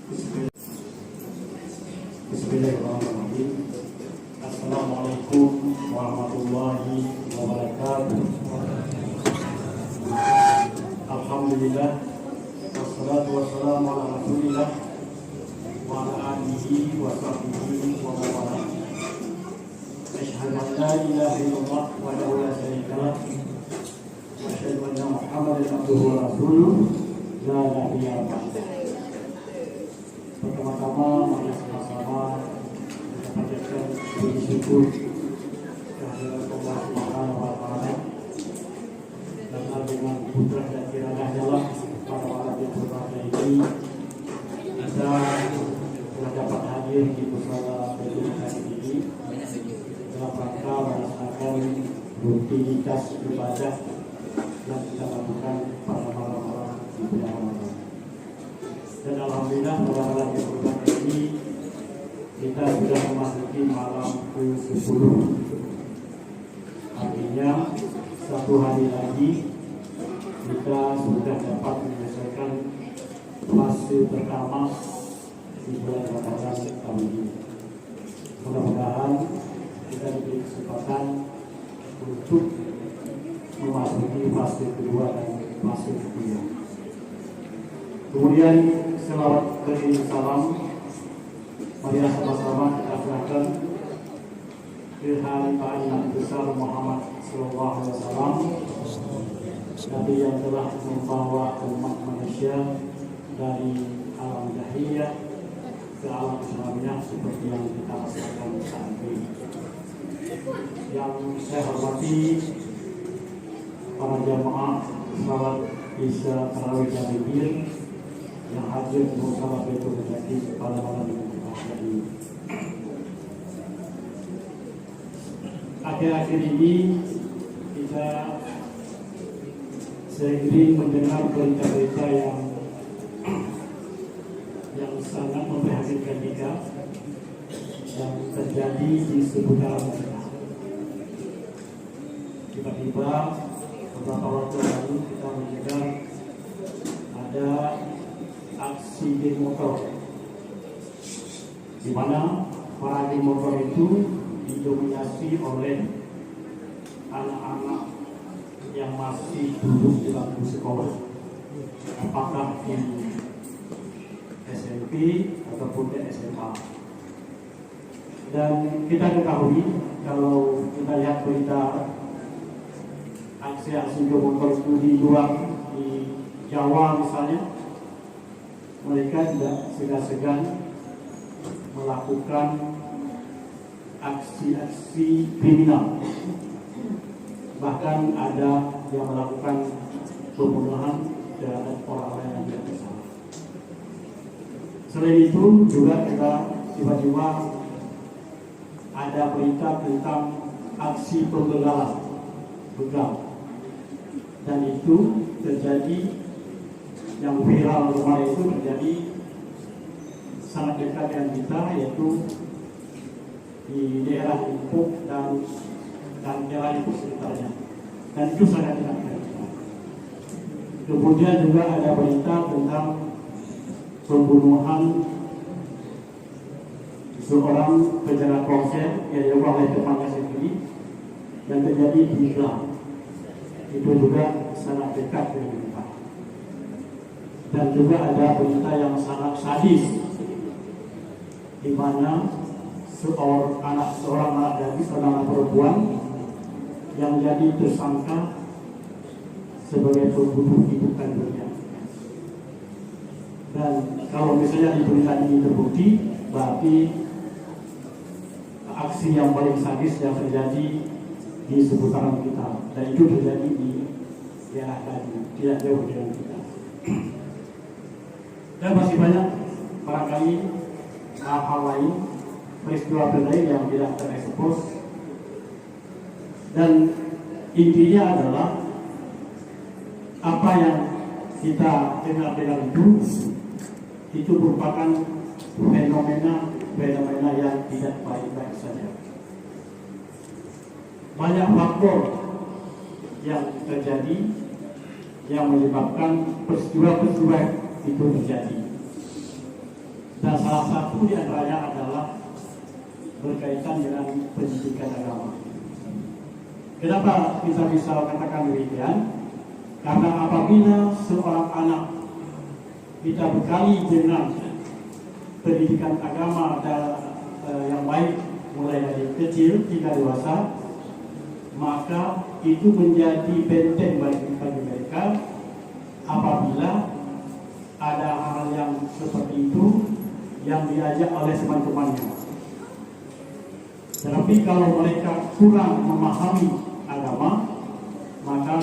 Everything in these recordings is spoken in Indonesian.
Bismillahirrahmanirrahim. Assalamualaikum warahmatullahi wabarakatuh. Alhamdulillah, wassalatu wassalamu ala rasulillah wa ala alihi wa sahbihi wa mawalah. Asyhadu an la ilaha illallah wahdahu la syarika lah wa asyhadu anna Muhammadan abduhu wa rasuluh la nabiyya ba'dah. Pertama-tama mari sama-sama kita panjatkan puji syukur kehadirat Allah Subhanahu wa taala, karena dengan putra dan iradahnya lah pada malam yang berbahagia ini kita telah dapat hadir di musala Baitul Qadar ini dalam rangka melaksanakan rutinitas ibadah yang kita lakukan pada malam-malam di bulan Ramadan. Dan alhamdulillah pada malam yang berbahagia ini kita sudah memasuki malam ke-10. Artinya satu hari lagi kita sudah dapat menyelesaikan fase pertama di bulan Ramadan tahun ini. Mudah-mudahan kita diberi kesempatan untuk memasuki fase kedua dan fase ketiga. Kemudian selawat dan salam mari sama-sama kita serahkan ke hari Nabi besar Muhammad sallallahu alaihi wasallam, Nabi yang telah membawa umat manusia dari alam jahiliyah ke alam Islamiyah seperti yang kita rasakan saat ini. Yang saya hormati para jamaah salat Isya Tarawih Jami'in yang hadir di musala Baitul Qadar pada malam yang berbahagia ini. Akhir-akhir ini kita sering mendengar berita-berita yang sangat memprihatinkan kita yang terjadi di seputaran kita. Tiba-tiba beberapa waktu lalu kita mendengar ada aksi geng motor, di mana para geng motor itu didominasi oleh anak-anak yang masih duduk di bangku sekolah, apakah di SMP ataupun di SMA. Dan kita ketahui kalau kita lihat berita aksi-aksi geng motor itu di luar, di Jawa misalnya, mereka tidak segan-segan melakukan aksi-aksi kriminal. Bahkan ada yang melakukan pembunuhan terhadap orang lain yang tidak bersalah. Selain itu juga kita tiba-tiba ada berita tentang aksi pembegalan, begal, dan itu terjadi. Yang viral kemarin itu terjadi sangat dekat dengan kita, yaitu di daerah Impuk dan daerah Impuk sekitarnya, dan itu sangat dekat dengan kita. Kemudian juga ada berita tentang pembunuhan seorang penjara konser yang dilakukan oleh temannya sendiri yang terjadi di Islam. Itu juga sangat dekat dengan kita. Dan juga ada berita yang sangat sadis, di mana seorang anak gadis, seorang anak perempuan yang jadi tersangka sebagai pembunuh ibu kandungnya. Dan kalau misalnya di berita ini terbukti, berarti aksi yang paling sadis yang terjadi di seputaran kita, dan itu terjadi di daerah tadi, tidak jauh dari kita. Dan masih banyak barangkali hal-hal lain, peristiwa lain yang tidak terekspos. Dan intinya adalah apa yang kita dengar itu merupakan fenomena yang tidak baik-baik saja. Banyak faktor yang terjadi yang menyebabkan peristiwa-peristiwa itu terjadi. Dan salah satu di antaranya adalah berkaitan dengan pendidikan agama. Kenapa kita bisa katakan demikian? Karena apabila seorang anak kita bekali dengan pendidikan agama yang baik mulai dari kecil hingga dewasa, maka itu menjadi benteng bagi mereka apabila ada hal yang seperti itu yang diajak oleh teman-temannya. Tetapi kalau mereka kurang memahami agama, maka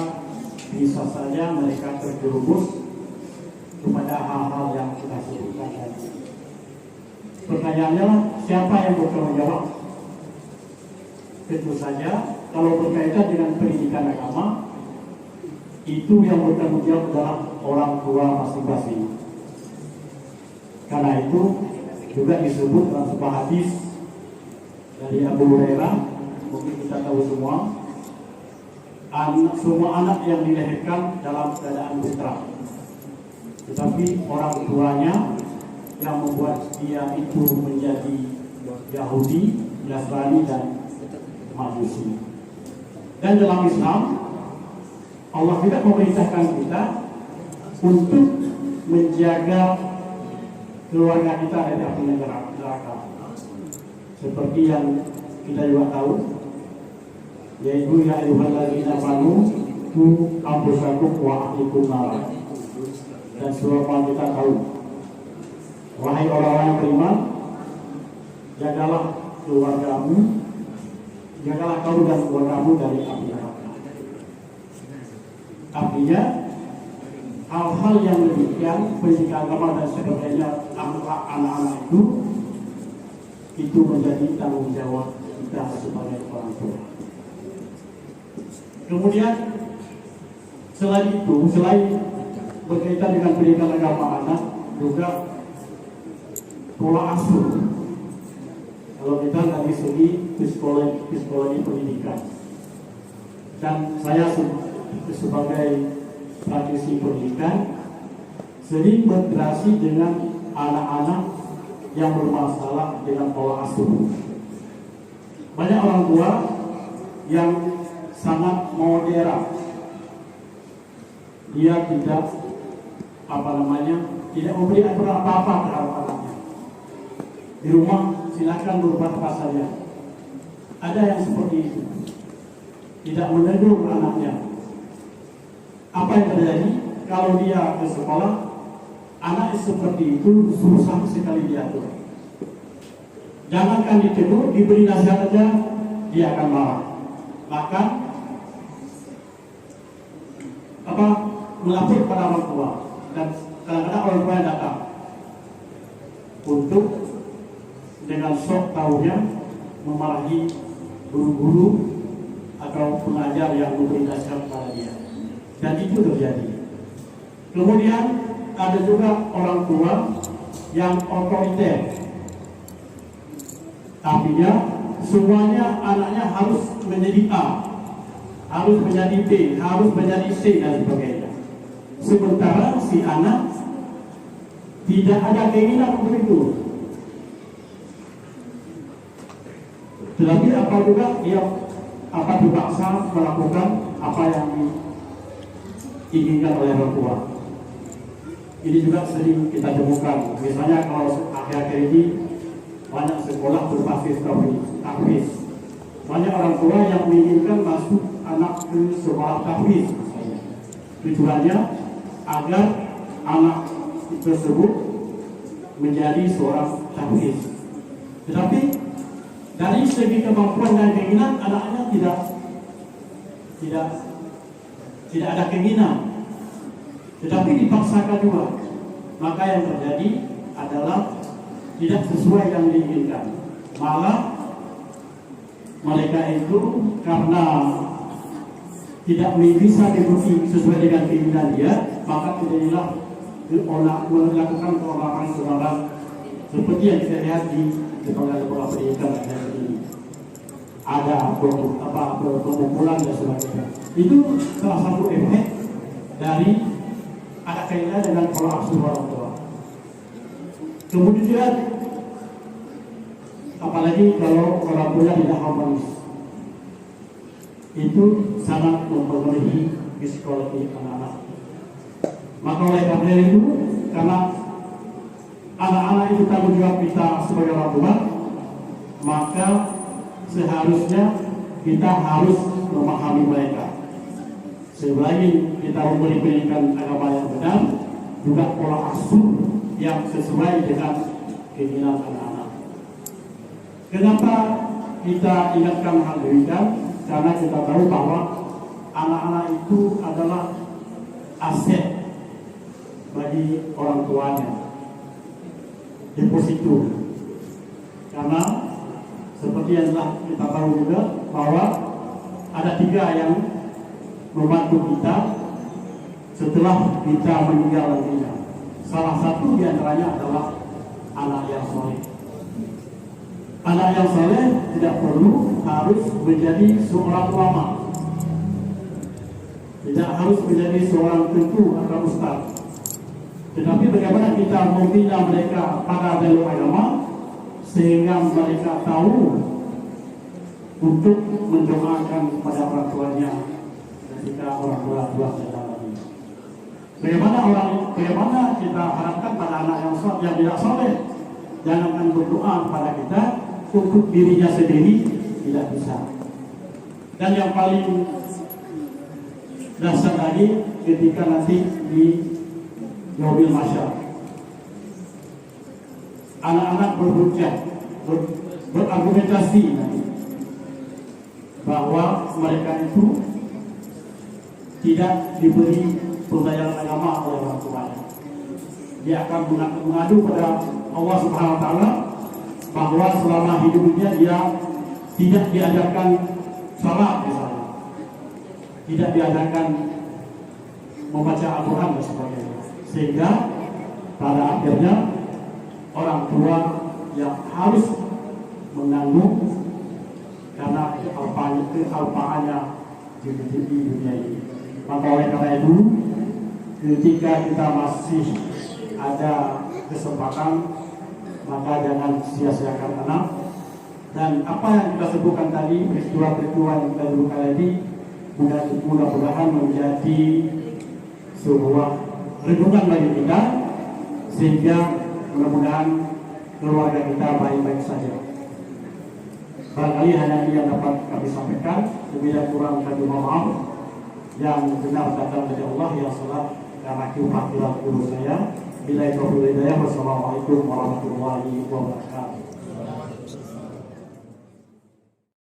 bisa saja mereka terjerumus kepada hal-hal yang kita sebutkan tadi. Pertanyaannya, siapa yang bertanggung jawab? Tentu saja, kalau berkaitan dengan pendidikan agama, itu yang bertanggung jawab adalah orang tua masing-masing. Karena itu juga disebut dalam sebuah hadis dari Abu Hurairah, mungkin kita tahu semua, semua anak yang dilahirkan dalam keadaan fitrah, tetapi orang tuanya yang membuat dia itu menjadi Yahudi, Nasrani, dan Majusi. Dan dalam Islam, Allah tidak memerintahkan kita untuk menjaga keluarga kita dari api neraka. Seperti yang kita juga tahu, yaitu ya ayyuhalladzina amanu qu anfusakum wa ahlikum nar. Dan semua kita tahu, wahai orang-orang yang beriman, jagalah keluargamu, jagalah kamu dan keluargamu dari api neraka. Artinya hal-hal yang demikian, pendidikan agama dan sebagainya, anak-anak itu menjadi tanggung jawab kita sebagai orang tua. Kemudian selain berkaitan dengan pendidikan agama anak, juga pola asuh. Kalau kita dari segi psikologi pendidikan, dan saya sebagai praktisi pendidikan sering berinteraksi dengan anak-anak yang bermasalah dengan pola asuh. Banyak orang tua yang sangat modern, dia tidak tidak memberi aturan apa-apa terhadap anaknya. Di rumah silakan berbuat apa saja. Ada yang seperti itu, tidak menegur anaknya. Apa yang terjadi kalau dia ke sekolah? Anak seperti itu susah sekali diatur. Jangankan ditegur, diberi nasihat saja dia akan marah. Bahkan melapor pada orang tua, dan kadang-kadang orang tua yang datang untuk dengan sok tahunya memarahi guru-guru atau pengajar yang memberi nasihat kepada dia. Dan itu terjadi. Kemudian ada juga orang tua yang otoriter. Artinya semuanya anaknya harus menjadi A, harus menjadi B, harus menjadi C, dan sebagainya. Sementara si anak tidak ada keinginan untuk itu. Tetapi apa juga dia dipaksa melakukan apa yang diinginkan oleh orang tua. Ini juga sering kita temukan. Misalnya kalau akhir-akhir ini banyak sekolah berbasis tahfiz. Banyak orang tua yang menginginkan masuk anak ke sekolah tahfiz. Tujuannya agar anak tersebut menjadi seorang tahfiz. Tetapi dari segi kemampuan dan keinginan, anaknya tidak ada keinginan, tetapi dipaksakan juga. Maka yang terjadi adalah tidak sesuai yang diinginkan. Malah mereka itu karena tidak bisa diikuti sesuai dengan keinginan dia, maka terjadilah melakukan keonaran seperti yang kita lihat di lembaga pendidikan ini. Ada pemukulan dan sebagainya. Itu salah satu efek dari ada kaitan dengan pola asuh orang tua. Kemudian apalagi kalau orang tua tidak harmonis, itu sangat mempengaruhi psikologi anak-anak. Maka oleh karena itu, karena anak-anak itu tanggung jawab kita sebagai orang tua, maka seharusnya kita harus memahami mereka. Selain kita memberi pendidikan agama yang benar, juga pola asuh yang sesuai dengan keinginan anak-anak. Kenapa kita ingatkan hal demikian? Karena kita tahu bahwa anak-anak itu adalah aset bagi orang tuanya, deposito. Karena seperti yang telah kita tahu juga bahwa ada 3 yang membantu kita setelah kita meninggal nantinya. Salah satu di antaranya adalah anak yang soleh. Anak yang soleh tidak perlu harus menjadi seorang ulama, tidak harus menjadi seorang tentu atau ustaz. Tetapi bagaimana kita membina mereka pada jalur agama sehingga mereka tahu untuk mendoakan kepada orang tuanya ketika orang tua tidak lagi. Bagaimana kita harapkan pada anak yang tidak soleh jangankan berdoa kepada kita, untuk dirinya sendiri tidak bisa. Dan yang paling dasar lagi ketika nanti di yaumil mahsyar, anak-anak berhujjah, berargumentasi nanti bahwa mereka itu tidak diberi pelajaran agama oleh orang tuanya. Dia akan mengadu pada Allah Subhanahu wa taala bahwa selama hidupnya dia tidak diajarkan salat misalnya, tidak diajarkan membaca Al-Quran dan sebagainya, sehingga pada akhirnya orang tua yang harus menanggung karena kealpaannya di dunia ini. Maka oleh karena itu, ketika kita masih ada kesempatan, maka jangan sia-siakan anak. Dan apa yang kita sebutkan tadi, peristiwa-peristiwa yang kita sebutkan tadi, mudah-mudahan menjadi sebuah renungan bagi kita, sehingga mudah-mudahan keluarga kita baik-baik saja. Barangkali hanya ini yang dapat kami sampaikan. Lebih dan kurang kami mohon maaf. Yang benar datang dari Allah, yang salah karena kehadiran guru saya. Bila itu hidayah, wassalamualaikum warahmatullahi wabarakatuh.